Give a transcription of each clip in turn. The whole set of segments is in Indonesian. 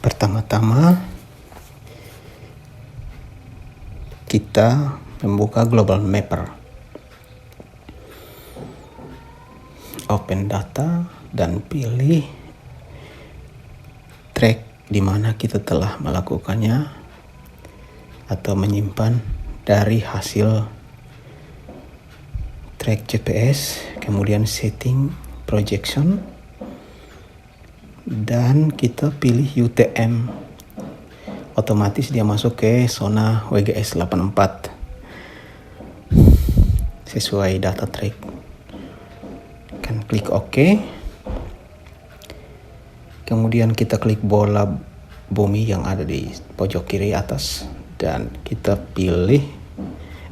Pertama-tama kita membuka Global Mapper, open data, dan pilih track di mana kita telah melakukannya atau menyimpan dari hasil track GPS, kemudian setting projection, dan kita pilih UTM. Otomatis dia masuk ke zona WGS 84 sesuai data track. Kan klik OK. Kemudian kita klik bola bumi yang ada di pojok kiri atas dan kita pilih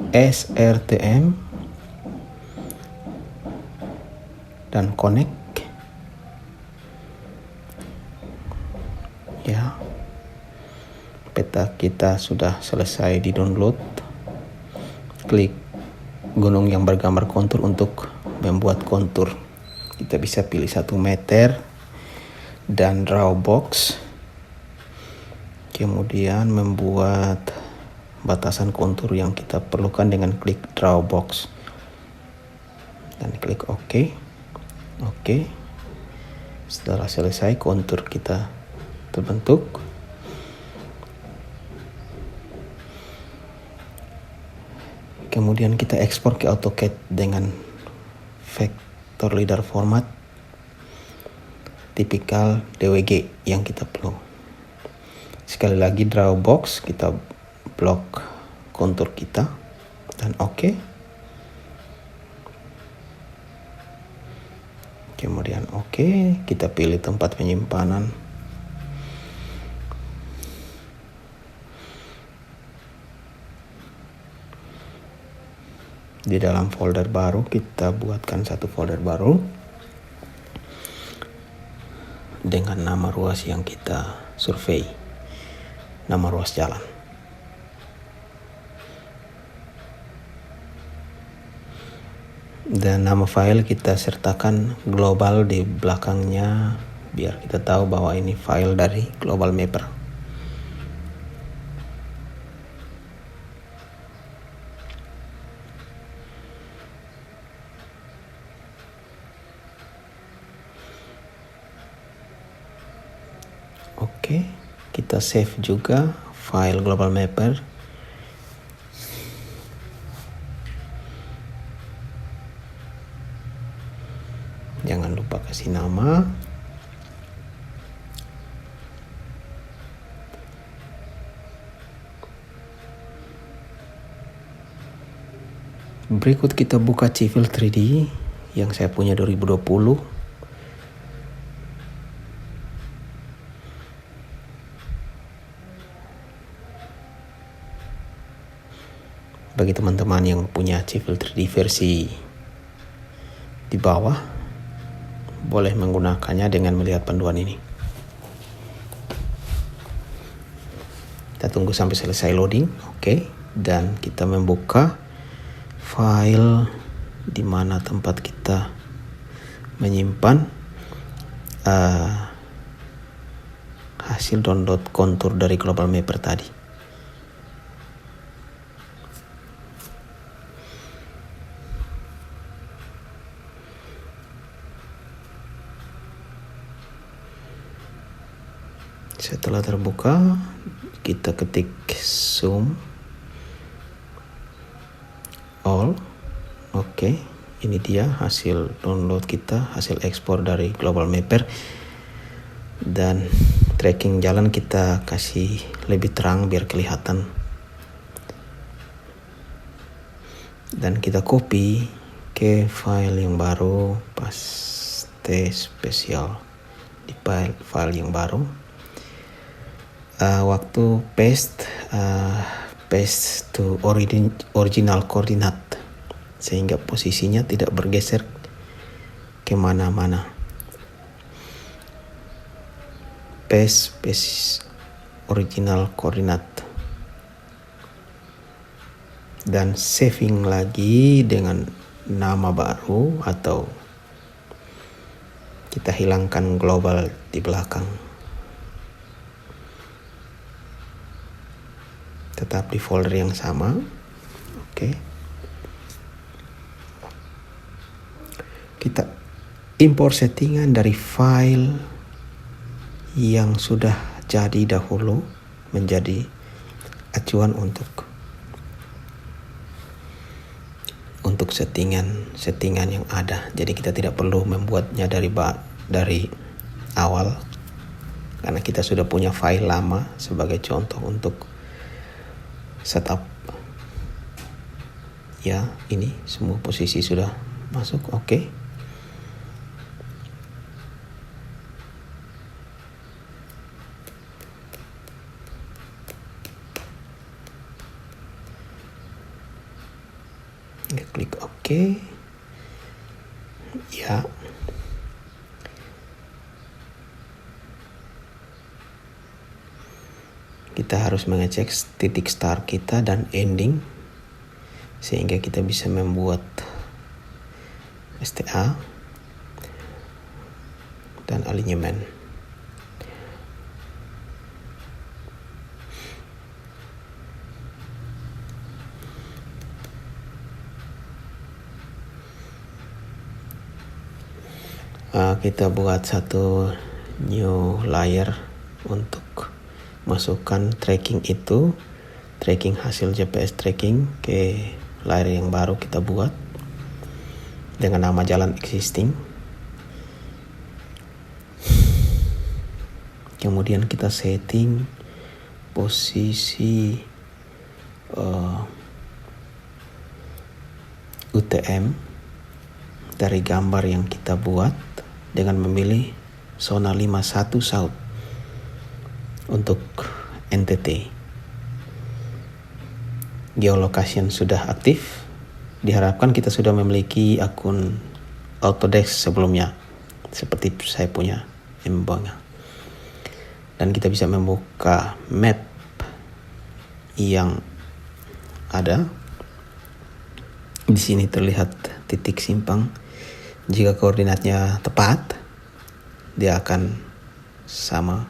SRTM dan connect. Ya, peta kita sudah selesai di download. Klik gunung yang bergambar kontur untuk membuat kontur. Kita bisa pilih 1 meter dan draw box. Kemudian membuat batasan kontur yang kita perlukan dengan klik draw box dan klik OK. OK. Setelah selesai, kontur kita terbentuk. Kemudian kita ekspor ke AutoCAD dengan vector leader format tipikal DWG yang kita perlu. Sekali lagi draw box, kita blok kontur kita dan OK. Kemudian OK, kita pilih tempat penyimpanan. Di dalam folder baru kita buatkan 1 folder baru dengan nama ruas yang kita survei, nama ruas jalan. Dan nama file kita sertakan global di belakangnya biar kita tahu bahwa ini file dari Global Mapper. Oke, kita save juga file Global Mapper. Jangan lupa kasih nama. Berikut kita buka Civil 3D yang saya punya 2020. Bagi teman-teman yang punya Civil 3D versi di bawah, boleh menggunakannya dengan melihat panduan ini. Kita tunggu sampai selesai loading. Oke, dan kita membuka file di mana tempat kita menyimpan hasil download kontur dari Global Mapper tadi. Setelah terbuka, kita ketik zoom all. Oke, ini dia hasil download kita, hasil ekspor dari Global Mapper. Dan tracking jalan kita kasih lebih terang biar kelihatan. Dan kita copy ke file yang baru, paste spesial di file yang baru. Waktu paste to original coordinate sehingga posisinya tidak bergeser kemana-mana. Paste original coordinate dan saving lagi dengan nama baru atau kita hilangkan global di belakang. tetap di folder yang sama. Oke. Kita import settingan dari file yang sudah jadi dahulu menjadi acuan untuk settingan yang ada. Jadi kita tidak perlu membuatnya dari awal karena kita sudah punya file lama sebagai contoh untuk setup. Ya, ini semua posisi sudah masuk. Oke. Klik OK. Ya. Kita harus mengecek titik start kita dan ending sehingga kita bisa membuat STA dan alinyemen. Kita buat satu new layer untuk masukkan tracking hasil GPS tracking ke layer yang baru kita buat dengan nama jalan existing. Kemudian kita setting posisi UTM dari gambar yang kita buat dengan memilih zona 51 South untuk NTT. Geolocation sudah aktif. Diharapkan kita sudah memiliki akun Autodesk sebelumnya, seperti saya punya Embonga. Dan kita bisa membuka map yang ada. Di sini terlihat titik simpang. Jika koordinatnya tepat, dia akan sama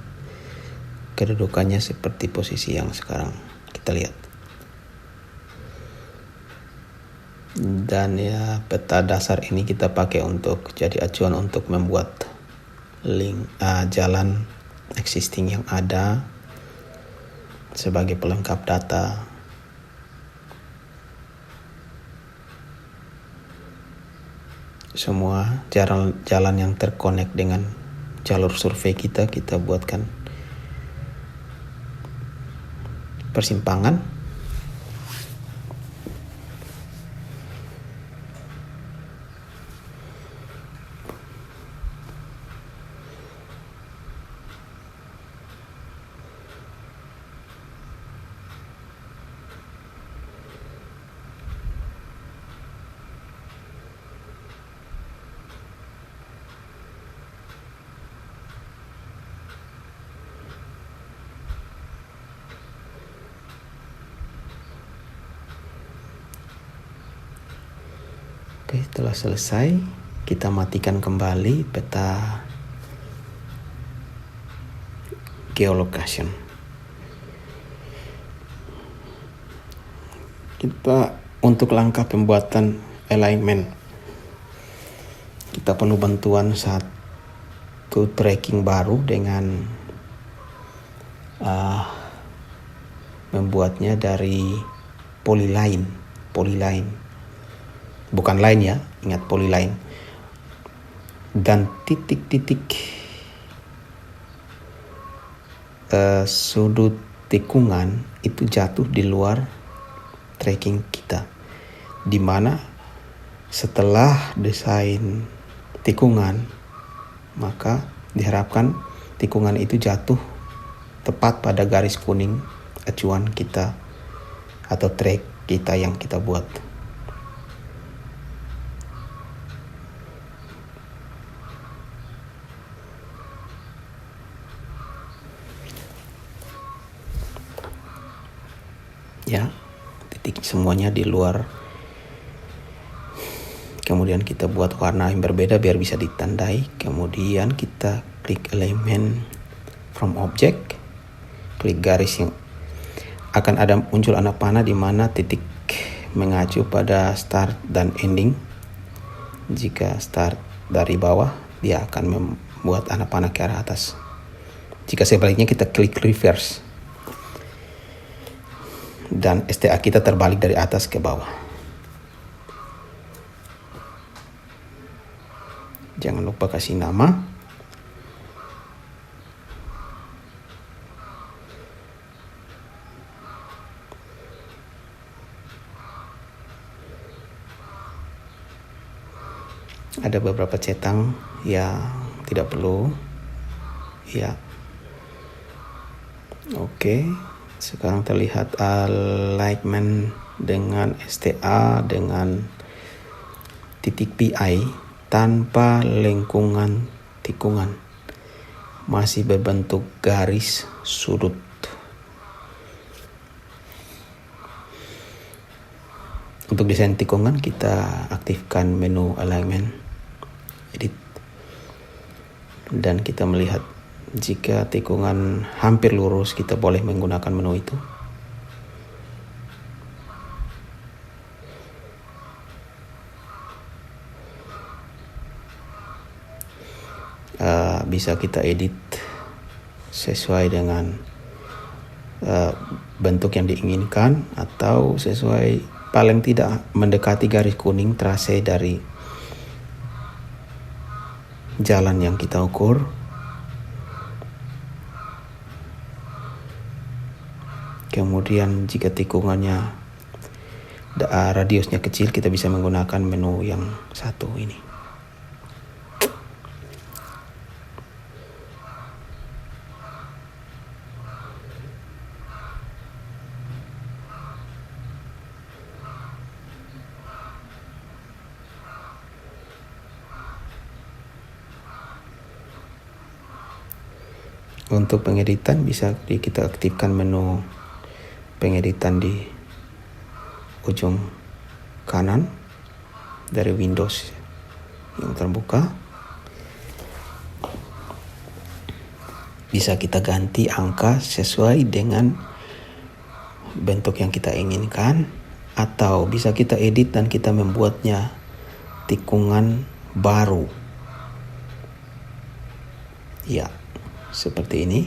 kedudukannya seperti posisi yang sekarang kita lihat. Dan ya, peta dasar ini kita pakai untuk jadi acuan untuk membuat link jalan existing yang ada sebagai pelengkap data. Semua jalan yang terkonek dengan jalur survei kita buatkan persimpangan. Oke, setelah selesai, kita matikan kembali peta geolocation. Kita untuk langkah pembuatan alignment, kita perlu bantuan satu tracking baru dengan membuatnya dari polyline. Bukan line ya, ingat polyline. Dan titik-titik sudut tikungan itu jatuh di luar tracking kita, di mana setelah desain tikungan maka diharapkan tikungan itu jatuh tepat pada garis kuning acuan kita atau track kita yang kita buat. Ya, titik semuanya di luar. Kemudian kita buat warna yang berbeda biar bisa ditandai. Kemudian kita klik elemen from object, klik garis yang akan ada muncul anak panah di mana titik mengacu pada start dan ending. Jika start dari bawah, dia akan membuat anak panah ke arah atas. Jika sebaliknya, kita klik reverse dan STA kita terbalik dari atas ke bawah. Jangan lupa kasih nama. Ada beberapa centang yang tidak perlu. Ya. Oke. Sekarang terlihat alignment dengan STA dengan titik PI tanpa lengkungan tikungan. Masih berbentuk garis sudut. Untuk desain tikungan, kita aktifkan menu alignment, edit, dan kita melihat jika tikungan hampir lurus, kita boleh menggunakan menu itu. Bisa kita edit sesuai dengan bentuk yang diinginkan, atau sesuai paling tidak mendekati garis kuning trase dari jalan yang kita ukur. Kemudian jika tikungannya radiusnya kecil, kita bisa menggunakan menu yang satu ini. Untuk pengeditan bisa kita aktifkan menu pengeditan di ujung kanan dari Windows yang terbuka. Bisa kita ganti angka sesuai dengan bentuk yang kita inginkan, atau bisa kita edit dan kita membuatnya tikungan baru. Ya, seperti ini.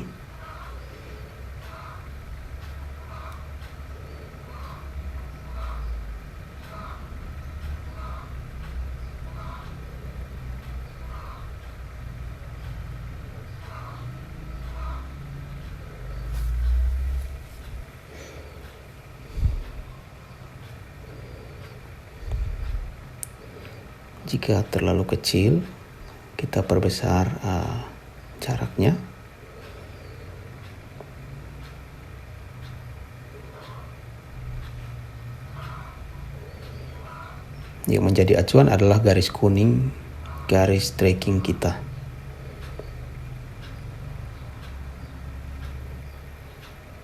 Jika terlalu kecil, kita perbesar jaraknya. Yang menjadi acuan adalah garis kuning, garis tracking kita.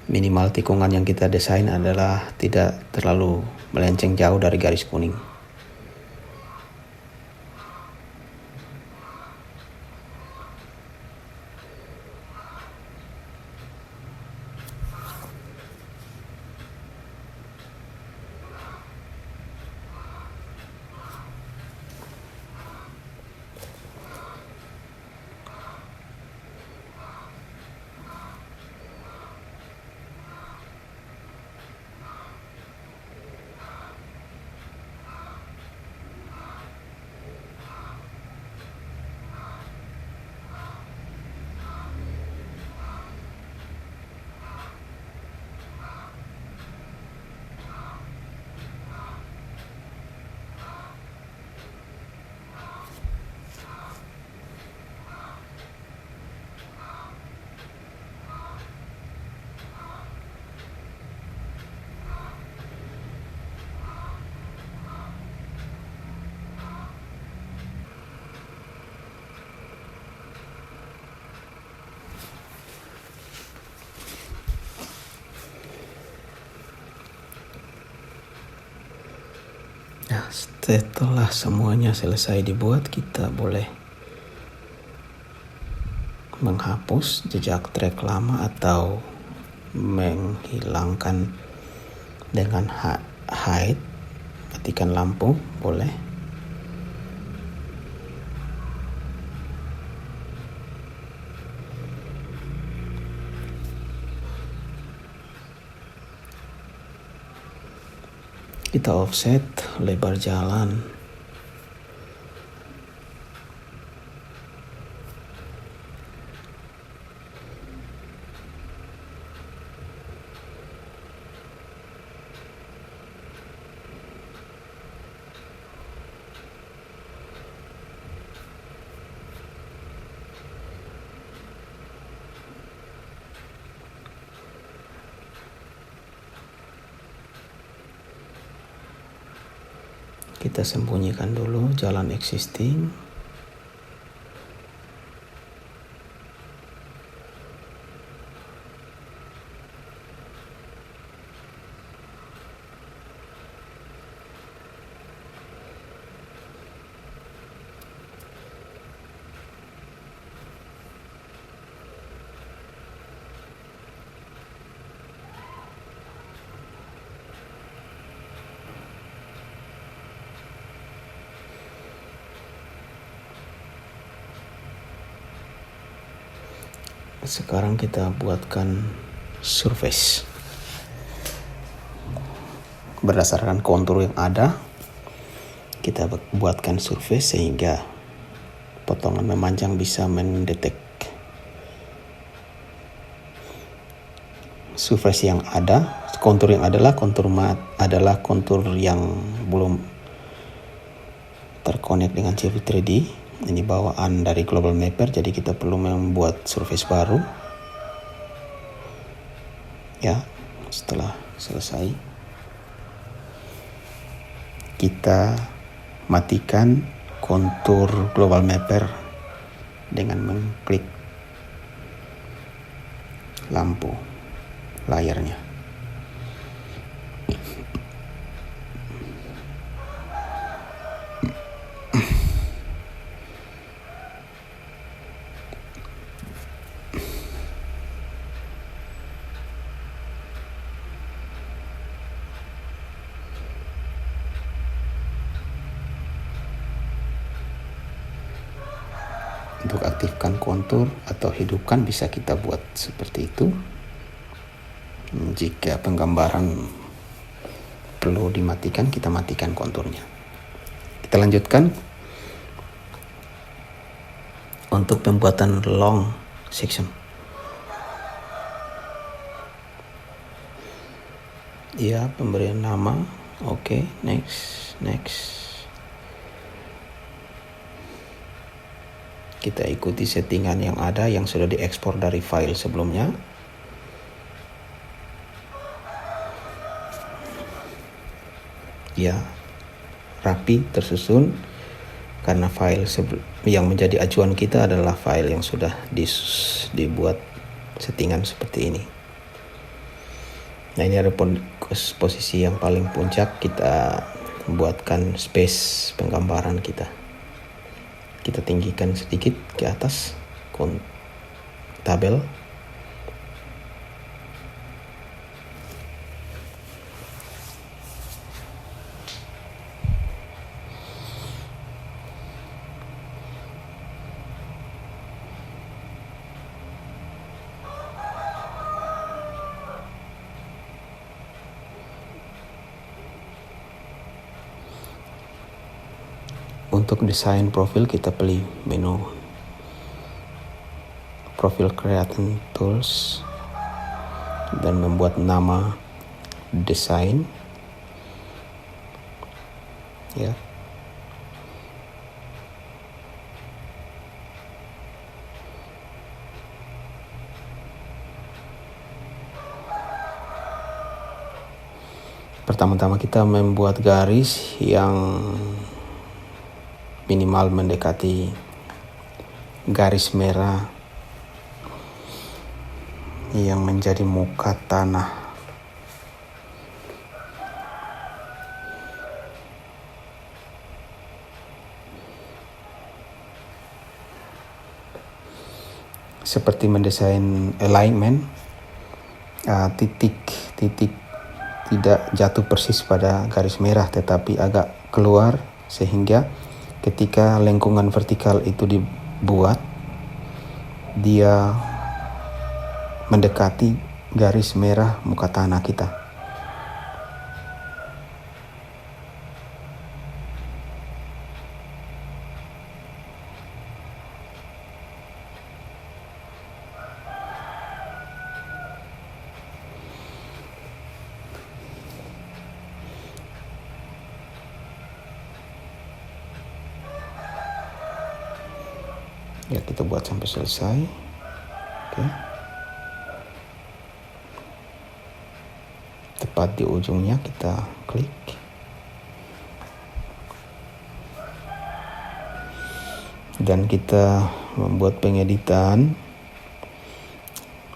Minimal tikungan yang kita desain adalah tidak terlalu melenceng jauh dari garis kuning. Nah, setelah semuanya selesai dibuat, kita boleh menghapus jejak track lama atau menghilangkan dengan hide, matikan lampu boleh. Kita offset lebar jalan. Kita sembunyikan dulu jalan existing. Sekarang kita buatkan surface berdasarkan kontur yang ada. Kita buatkan surface sehingga potongan memanjang bisa mendetek surface yang ada. Kontur yang adalah kontur adalah kontur yang belum terkonek dengan CV 3D. Ini bawaan dari Global Mapper, jadi kita perlu membuat surface baru. Ya, setelah selesai, kita matikan kontur Global Mapper dengan mengklik lampu layarnya. Untuk aktifkan kontur atau hidupkan bisa kita buat seperti itu. Jika penggambaran perlu dimatikan, kita matikan konturnya. Kita lanjutkan untuk pembuatan long section. Ya, pemberian nama. Oke, next. Kita ikuti settingan yang ada yang sudah diekspor dari file sebelumnya. Ya, rapi, tersusun, karena file yang menjadi acuan kita adalah file yang sudah dibuat settingan seperti ini. Nah, ini ada posisi yang paling puncak, kita buatkan space penggambaran kita. Kita tinggikan sedikit ke atas tabel. Untuk desain profil, kita pilih menu profil creating tools dan membuat nama desain. Ya. Pertama-tama kita membuat garis yang minimal mendekati garis merah yang menjadi muka tanah. Seperti mendesain alignment titik tidak jatuh persis pada garis merah tetapi agak keluar, sehingga ketika lengkungan vertikal itu dibuat, dia mendekati garis merah muka tanah kita. Ya, kita buat sampai selesai. Oke. Tepat di ujungnya kita klik. Dan kita membuat pengeditan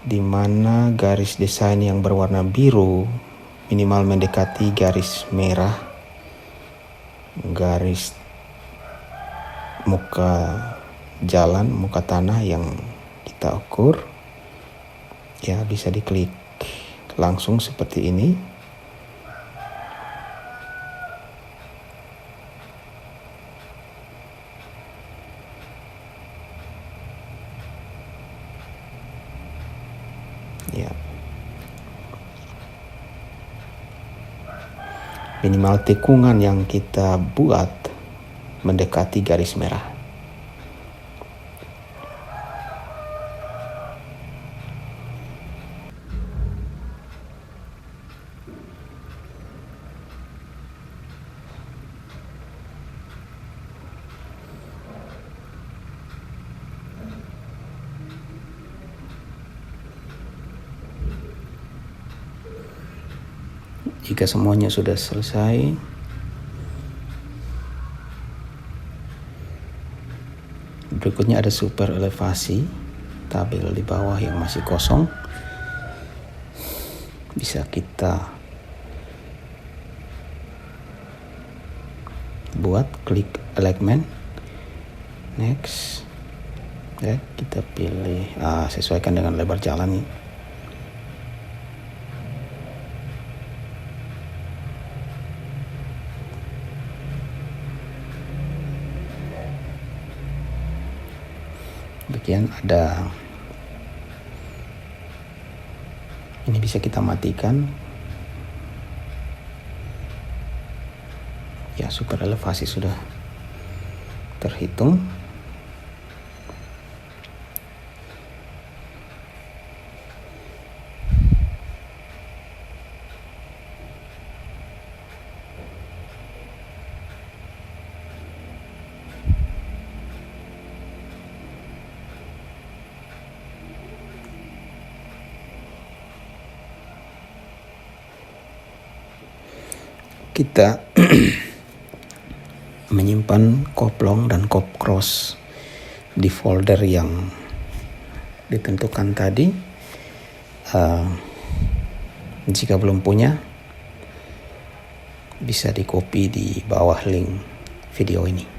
di mana garis desain yang berwarna biru minimal mendekati garis merah, garis muka jalan, muka tanah yang kita ukur. Ya, bisa diklik langsung seperti ini. Ya, minimal tikungan yang kita buat mendekati garis merah. Jika semuanya sudah selesai, berikutnya ada super elevasi, tabel di bawah yang masih kosong. Bisa kita buat, klik alignment, next. Ya, kita pilih sesuaikan dengan lebar jalan nih. Bagian ada ini, bisa kita matikan. Ya, super elevasi sudah terhitung. Kita menyimpan koplong dan kop cross di folder yang ditentukan tadi. Jika belum punya, bisa di copy di bawah link video ini.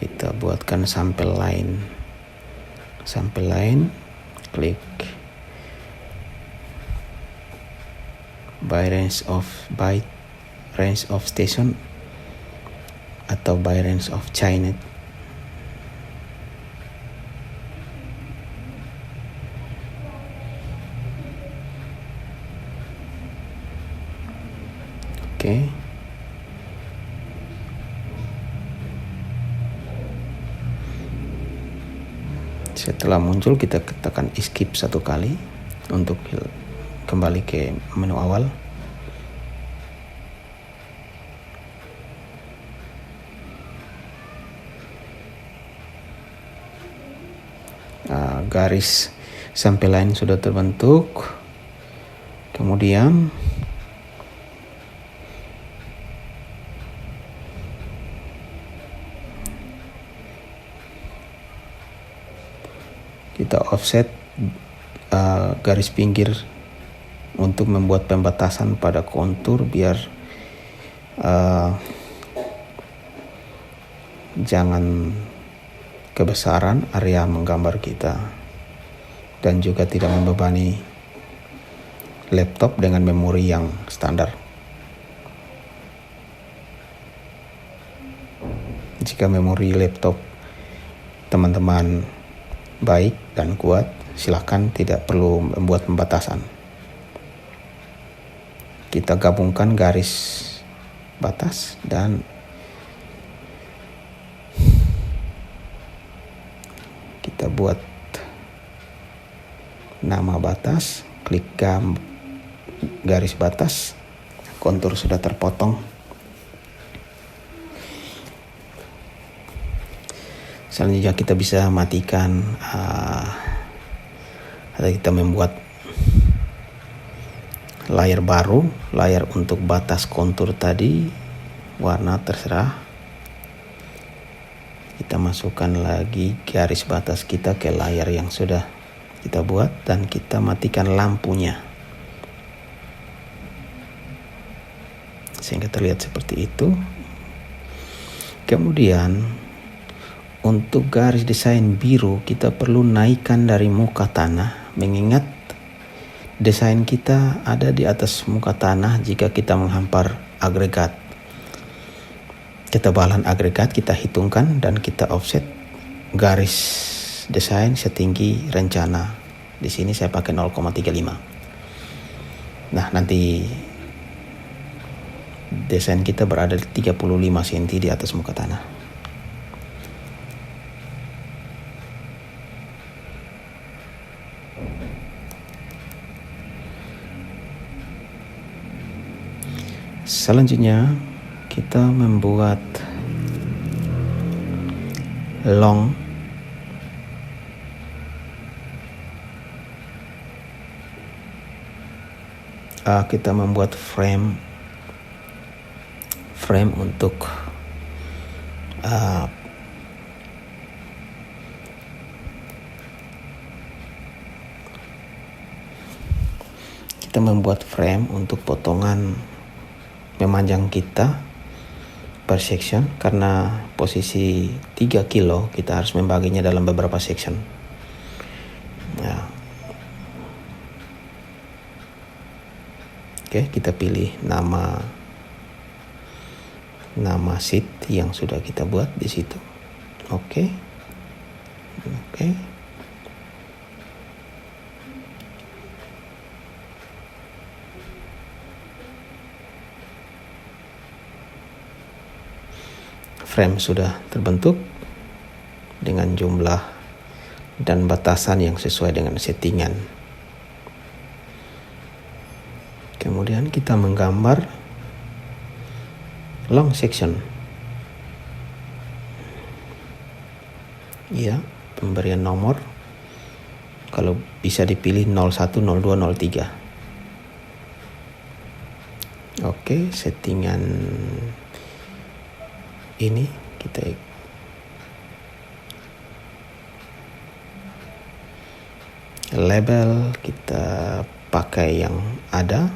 Kita buatkan sampel line, klik by range of station atau by range of chainet. Oke. Setelah muncul, kita tekan escape satu kali untuk kembali ke menu awal. Garis sampai line sudah terbentuk. Kemudian kita offset garis pinggir untuk membuat pembatasan pada kontur biar jangan kebesaran area menggambar kita dan juga tidak membebani laptop dengan memori yang standar. Jika memori laptop teman-teman baik dan kuat, silakan tidak perlu membuat pembatasan. Kita gabungkan garis batas dan kita buat nama batas, klik garis batas, kontur sudah terpotong. Selanjutnya kita bisa matikan atau kita membuat layar baru, layar untuk batas kontur tadi, warna terserah. Kita masukkan lagi garis batas kita ke layar yang sudah kita buat dan kita matikan lampunya sehingga terlihat seperti itu. Kemudian untuk garis desain biru kita perlu naikkan dari muka tanah, mengingat desain kita ada di atas muka tanah jika kita menghampar agregat. Ketebalan agregat kita hitungkan dan kita offset garis desain setinggi rencana. Di sini saya pakai 0,35. Nah, nanti desain kita berada di 35 cm di atas muka tanah. Selanjutnya kita membuat long kita membuat frame untuk potongan memanjang kita per section, karena posisi 3 kilo kita harus membaginya dalam beberapa section. Ya. Oke, kita pilih nama sheet yang sudah kita buat di situ. Oke. Frame sudah terbentuk dengan jumlah dan batasan yang sesuai dengan settingan. Kemudian kita menggambar long section. Ya, pemberian nomor kalau bisa dipilih 01, 02, 03. Oke, settingan ini kita label kita pakai yang ada.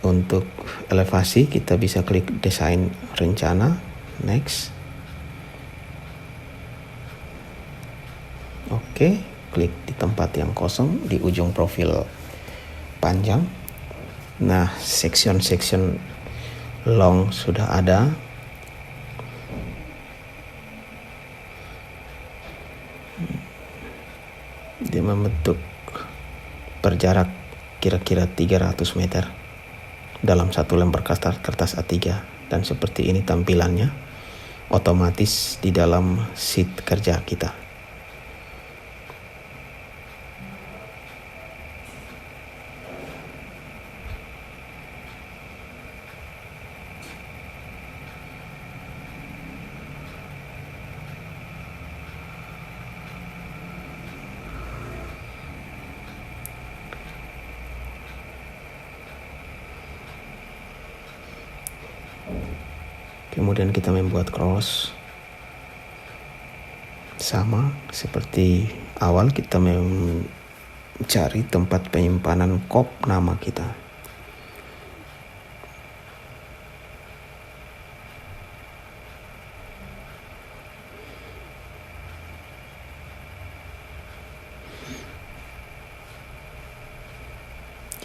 Untuk elevasi kita bisa klik desain rencana, next. Oke, klik di tempat yang kosong di ujung profil panjang. Nah, section long sudah ada. Dia membentuk berjarak kira-kira 300 meter dalam satu lembar kertas A3, dan seperti ini tampilannya otomatis di dalam sheet kerja kita. Kemudian kita membuat cross Sama seperti awal, kita mencari tempat penyimpanan kop nama kita.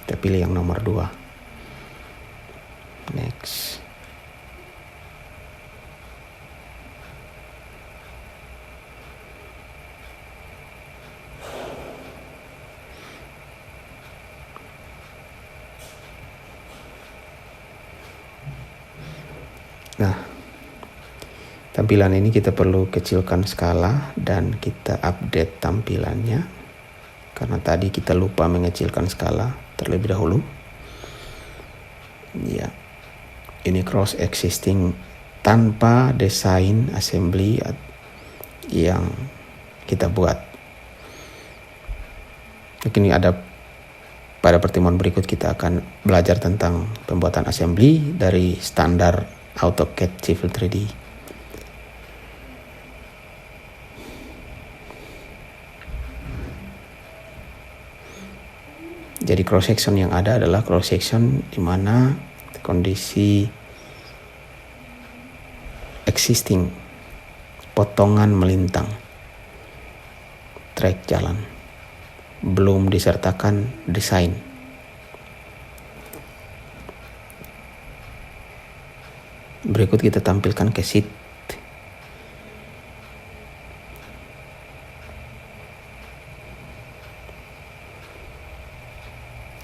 Kita pilih yang nomor 2. Next. Nah, tampilan ini kita perlu kecilkan skala dan kita update tampilannya, karena tadi kita lupa mengecilkan skala terlebih dahulu. Ya, ini cross existing tanpa desain assembly yang kita buat. Mungkin ada pada pertemuan berikut kita akan belajar tentang pembuatan assembly dari standar AutoCAD Civil 3D. Jadi cross section yang ada adalah cross section di mana kondisi existing, potongan melintang, track jalan, belum disertakan desain. Berikut kita tampilkan ke sheet.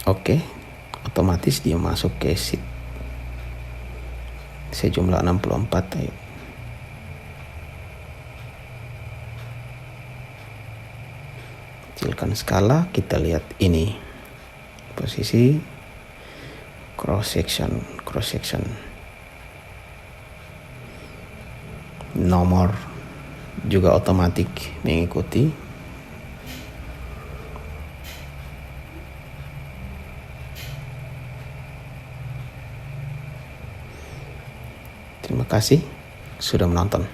Oke, otomatis dia masuk ke sheet sejumlah 64. Ayo. Kecilkan skala, kita lihat ini posisi cross section. Nomor juga otomatis mengikuti. Terima kasih sudah menonton.